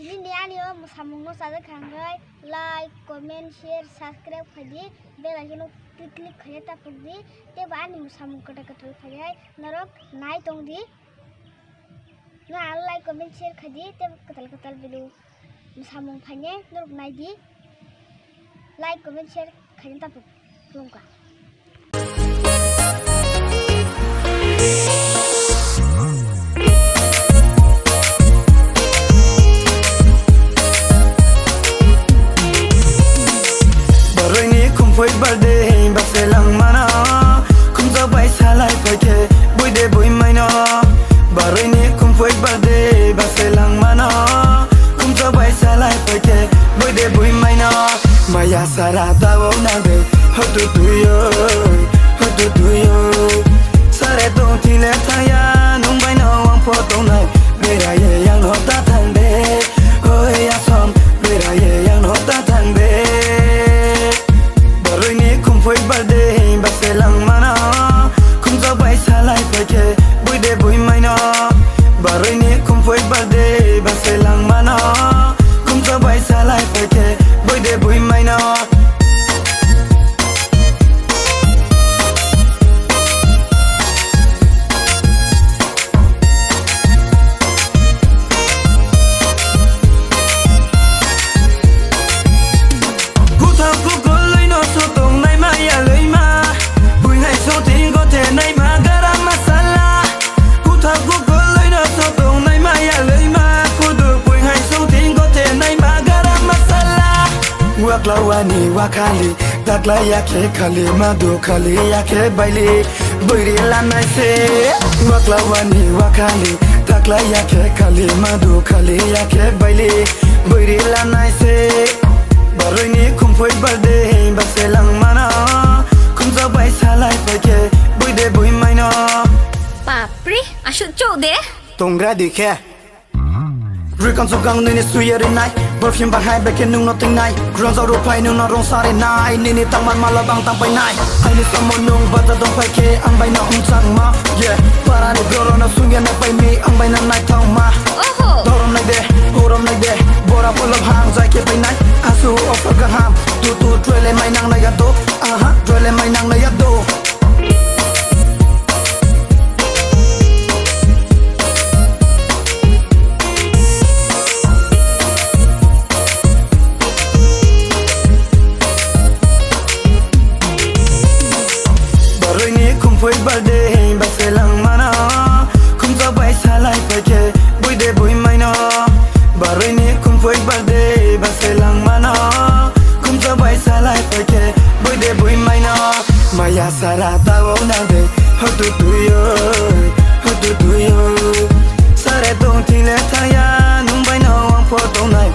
Ini ni ani o samung no sada khangai like comment share subscribe khadi bell icon click khaya ta pugdi te ba ani samung kata kata khaya narok nai tong di na like comment share khadi te katal bilu samung phanye narok nai di like comment share khaya ta pugka Foi birthday baselang mana kum za bai salai pake boy de boy maina barai ni kum foi birthday baselang mana kum za bai salai pake boy de boy maina maya sara tawo na be hotu tuyo sare tong tile thaya nung bai na wang pho tong nai bera ye yang no ta thang de oi ya som bera ye yang no ta thang de Foi birthday baselang mana kum za bai salai pake boy de boy maina barai ni kum foi birthday baselang mana kum za bai salai pake boy de boy maina Waklawani wakali takla yake kali madu kali yake baili boiri lanai se waklawani wakali takla yake kali madu kali yake baili boiri lanai se barai ni kum foi birthday baselang mana kum za bai salai pake boy de boy maina papri asyuk cuk de tongra dikhe Recon so gang nini suyere nai Perfume bang hai beke nung no ting nai Ground zo rupai nung no rong sare nai Nini tang man malabang tang pai nai Hai ni samo nung bata dong pai ke Ang bai na chang ma Yeah Para ni bloro na sungya na pai mi Ang bai na nai tang ma Dorom nai de Horom nai de Bora polop hang zai ke pai nai Asu offer gang ham Tu trele mai nang na yado Aha trele mai nang na yado Foi birthday baselang mana kum za bai salai pake boy de boy maina barai ni kum foi birthday baselang mana kum za bai salai pake boy de boy maina maya sara tawo na de hotu tuyo sare tong tile thaya nung bai na wang pho tong nai